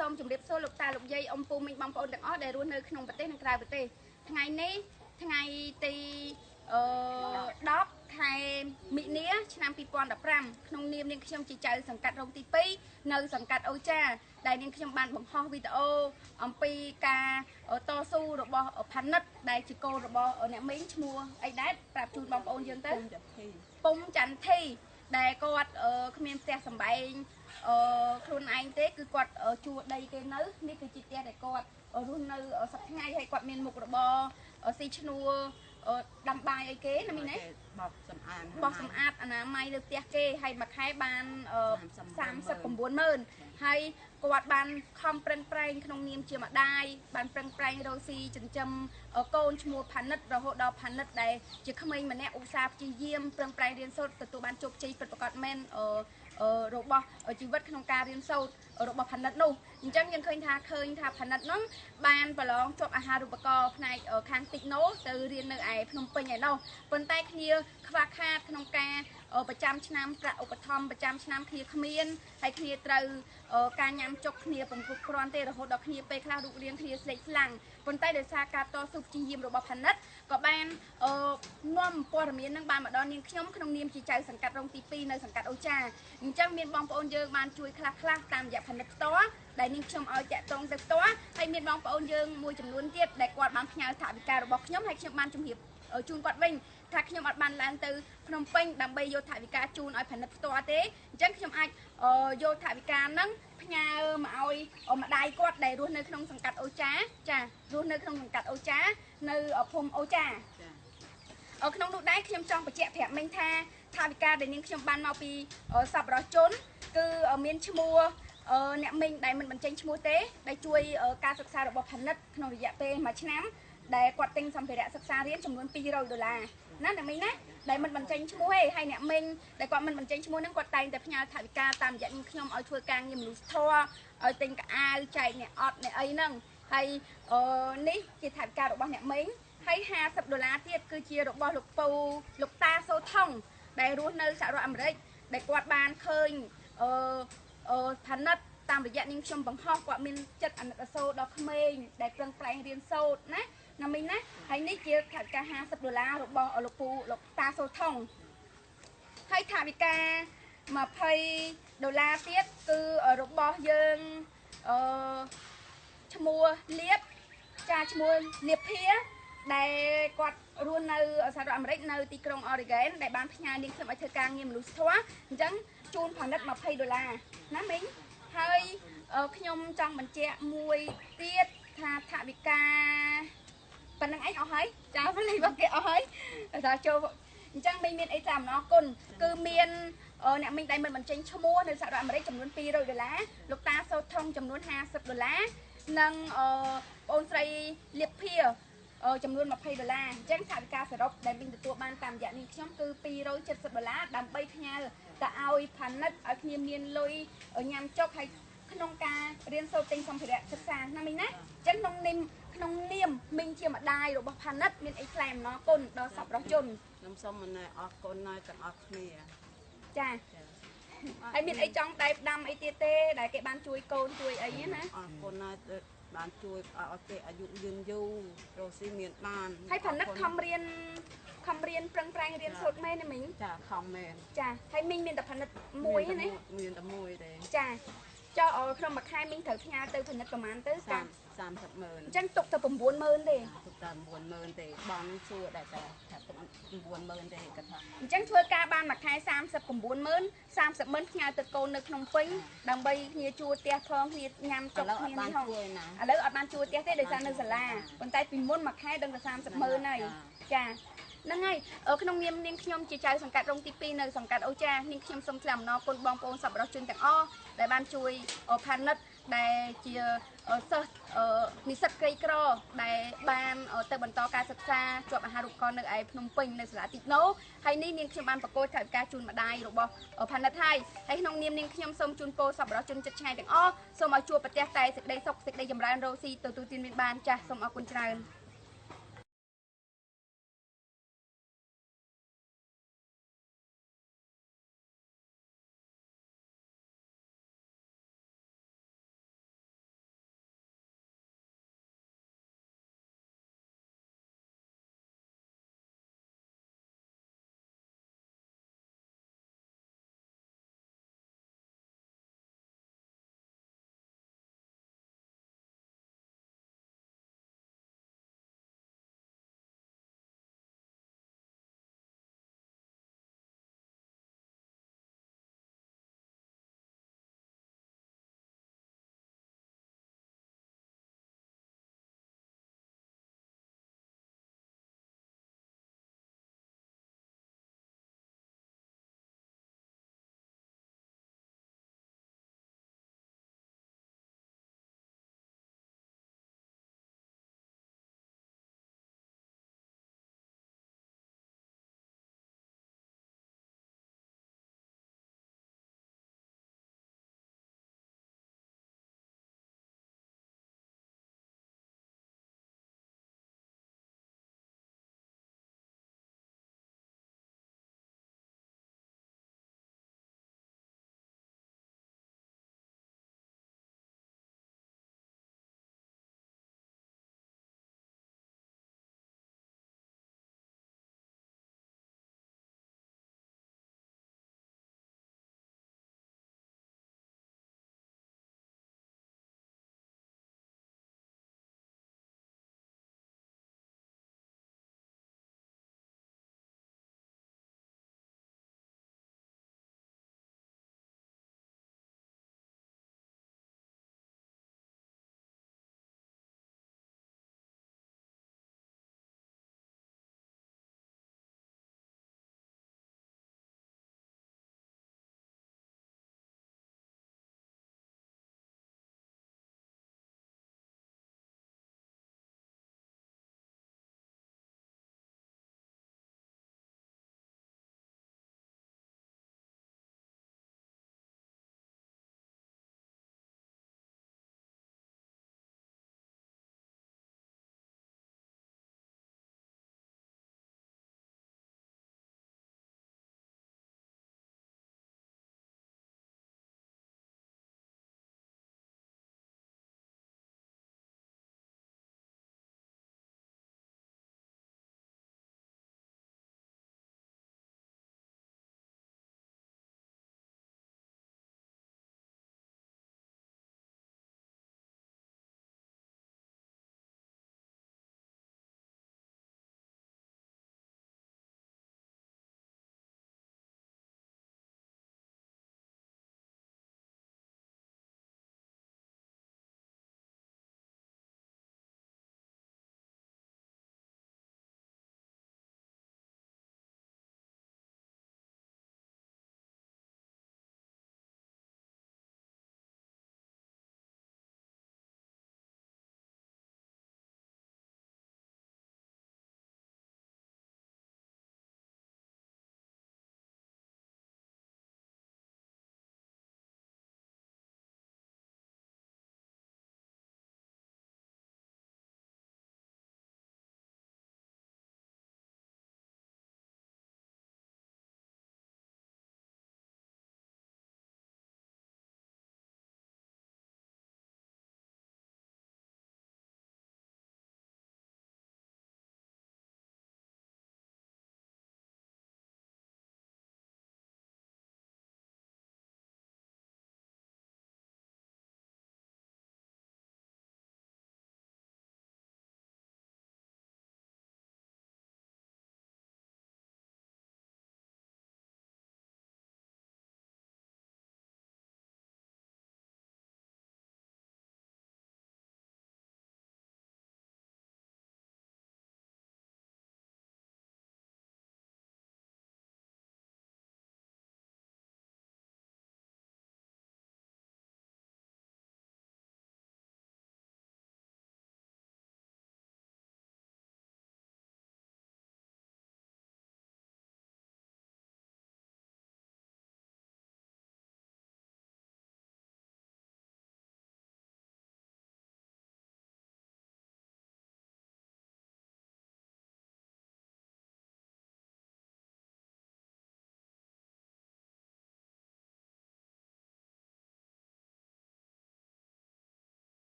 សូមជម្រាបសួរលោកតាលោកយាយអ៊ំពូមីងបងប្អូនទាំងអស់ដែលរស់នៅក្នុងប្រទេសនិងក្រៅប្រទេសថ្ងៃនេះថ្ងៃទី10 ខែមិនិនាឆ្នាំ2015ក្នុងនាមនាងខ្ញុំជាចៅសង្កាត់រងទី2នៅសង្កាត់អូចាដែលនាងខ្ញុំបានបង្ហោះវីដេអូអំពីការតស៊ូរបស់ផានិតដែលជាកូនរបស់អ្នកមីងឈ្មោះអីដែរប្រាប់ជូនបងប្អូនយើងទៅពុំចន្ទធីដែលគាត់គ្មានផ្ទះសម្បែងខ្លួនឯងទេគឺគាត់ជួដីគេនៅនេះគឺជាផ្ទះដែលគាត់រស់នៅសប្តាហ៍ថ្ងៃហើយគាត់មានមុខរបរស៊ីឈ្នួលដាំបាយអីគេណាមីណាបោកសម្អាតអនាម័យលើផ្ទះគេហើយមួយខែបាន390000ហើយគាត់បានខំប្រឹងប្រែងក្នុងនាមជាម្ដាយបានប្រឹងប្រែងរកស៊ីចិញ្ចឹមកូនឈ្មោះផានិតរហូតដល់ផានិតដែលជាក្មេងម្នាក់ឧស្សាហ៍ព្យាយាមប្រឹងប្រែងរៀនសូត្រទទួលបានជោគជ័យពិតប្រាកដមែនរបស់ជីវិតក្នុងការរៀនសូត្ររបស់ផានិតនោះអញ្ចឹងយើងឃើញថាផានិតនោះបានប្រឡងជាប់អាហារូបករណ៍ផ្នែកខាងតិចណូទៅរៀននៅឯភ្នំពេញឯនោះប៉ុន្តែគ្នាខ្វះខាតក្នុងការប្រចាំឆ្នាំប្រាក់ឧបត្ថម្ភប្រចាំឆ្នាំគ្នាគ្មានហើយគ្នាត្រូវការញ៉ាំចុកគ្នាពំពុះគ្រាន់ទេរហូតដល់គ្នាពេលខ្លះរូបរាងគ្នាស្លេកស្លាំងប៉ុន្តែដោយសារការតស៊ូព្យាយាមរបស់ផានិតក៏បាននាំព័ត៌មាននឹងបានមកដល់នាងខ្ញុំក្នុងនាមជាចៅសង្កាត់រងទី2នៅសង្កាត់អូចាអញ្ចឹងមានបងប្អូនយើងបានជួយខ្លះតាមរយៈផានិតផ្ទាល់ដែលនាងខ្ញុំឲ្យតាក់ទងទៅផ្ទាល់ហើយមានបងប្អូនយើងមួយចំនួនទៀតដែលគាត់បានផ្ញើថវិការបស់ខ្ញុំហើយខ្ញុំបានជំរាបជូនគាត់វិញថាខ្ញុំអត់បានឡើងទៅភ្នំពេញដើម្បីយកថវិកាជូនឲ្យផានិតផ្ទាល់ទេអញ្ចឹងខ្ញុំអាចយកថវិកាហ្នឹងផ្ញើមកឲ្យម្ដាយគាត់ដែលរស់នៅក្នុងសង្កាត់អូចាចារស់នៅក្នុងសង្កាត់អូចានៅភូមិអូចាក្នុងនោះដែរខ្ញុំចង់បញ្ជាក់ប្រាប់មិញថាថវិកាដែលនាងខ្ញុំបានមកពីសប្បុរសជនគឺមានឈ្មោះអ្នកមីងដែលមិនបញ្ចេញឈ្មោះទេដែលជួយការសិក្សារបស់ផានិតក្នុងរយៈពេល1ឆ្នាំដែលគាត់ទិញសម្ភារៈសិក្សារៀនចំនួន$200ណាអ្នកមីងណាដែលមិនបញ្ចេញឈ្មោះទេហើយអ្នកមីងដែលគាត់មិនបញ្ចេញឈ្មោះហ្នឹងគាត់តែងតែផ្ញើថវិកាតាមរយៈនាងខ្ញុំឲ្យធ្វើការងារមនុស្សធម៌ឲ្យទិញកៅអៅចែកអ្នកអត់អ្នកអីហ្នឹងហើយនេះជាថវិការបស់អ្នកមីងហើយ$50ទៀតគឺជារបស់លោកតាសូថុងដែលរស់នៅសហរដ្ឋអាមេរិកដែលគាត់បានឃើញផានិតតាមរយៈនាងខ្ញុំបង្ហោះគាត់មានចិត្តអាណិតអាសូរដល់ក្មេងដែលប្រឹងប្រែងរៀនសូត្រណាមីងណាហើយនេះជាថវិកា$50របស់លោកតាសូថុងហើយថវិកា$20ទៀតគឺរបស់យើងឈ្មោះលៀបឈ្មោះលៀបភាដែលគាត់រស់នៅសហរដ្ឋអាមេរិកនៅទីក្រុង Oregon ដែលបានផ្ញើនាងខ្ញុំឲ្យធ្វើការងារមនុស្សធម៌អញ្ចឹងជូនផានិត$20ណាមីងហើយខ្ញុំចង់បញ្ជាក់មួយទៀតថាថវិកាប៉ុណ្្នឹងឯងអស់ហើយចាព្រលីរបស់គេអស់ហើយតែចូលអញ្ចឹងមីងមានអីចាំអរគុណគឺមានអ្នកមីងដែលមិនបញ្ចេញឈ្មោះនៅសហរដ្ឋអាមេរិកចំនួន$200លោកតាសូថុងចំនួន$50និងបងអូនស្រីលៀបភាចំនួន$20អញ្ចឹងថវិកាសរុបដែលមីងទទួលបានតាមរយៈនាងខ្ញុំគឺ$270ដើម្បីផ្ញើទៅឲ្យផានិតឲ្យគ្នាមានលុយញ៉ាំចុកហើយក្នុងការរៀនសូត្រទិញសម្ភារៈសិក្សាណាមីងណាអញ្ចឹងក្នុងនាមមីងជាម្ដាយរបស់ផានិតមានអីថ្លែងអំណរគុណដល់សប្បុរសជនខ្ញុំសូមអរគុណដល់ទាំងអស់គ្នាចាហើយមានអីចង់ដែរផ្ដាំអីទៀតទេដែលគេបានជួយកូនជួយអីណាអរគុណណាស់បានជួយឲ្យគេអាយុយឺនយូររស់ស៊ីមានបានហើយផានិតខំរៀនប្រឹងប្រែងរៀនសូត្រមែនទេមីងចាខំមែនចាហើយមីងមានតែផានិតមួយណាមានតែមួយទេចាចុះក្នុងមួយខែមីងត្រូវផ្ញើទៅផានិតប្រហែលទៅ300000អញ្ចឹងទុកទៅ90000ទេទុកតែ90000ទេបងសួរដែរតែទុក90000ទេគាត់ថាអញ្ចឹងធ្វើការបានមួយខែ390000 300000ផ្ញើទៅកូននៅក្នុងពេញដើម្បីគ្នាជួលផ្ទះផងគ្នាញ៉ាំចុកគ្នានេះហងឥឡូវអត់បានជួលផ្ទះទេដោយសារនៅសាលាប៉ុន្តែពីមុនមួយខែដឹងតែ30000ហើយចាហ្នឹងហើយក្នុងនាមនាងខ្ញុំជាចៅសង្កាត់រងទី2នៅសង្កាត់អូចានាងខ្ញុំសូមថ្លែងអំណរគុណបងប្អូនសប្បុរសជនទាំងអស់ដែលបានជួយផានិតដែលជាសិស្សនិស្សិតក្រីក្រដែលបានទៅបន្តការសិក្សាជាប់អាហារូបករណ៍នៅឯភ្នំពេញនៅសាលាទីណូហើយនេះនាងខ្ញុំបានប្រកួតថវិកាជូនម្ដាយរបស់ផានិតហើយក្នុងនាមនាងខ្ញុំសូមជូនពរសប្បុរសជនចិត្តឆ្ងាយទាំងអស់សូមឲ្យជួបប្រទះតែសេចក្តីសុខសេចក្តីចម្រើនរស់ស៊ីទទួលទានមានបានចាស់សូមអរគុណច្រើន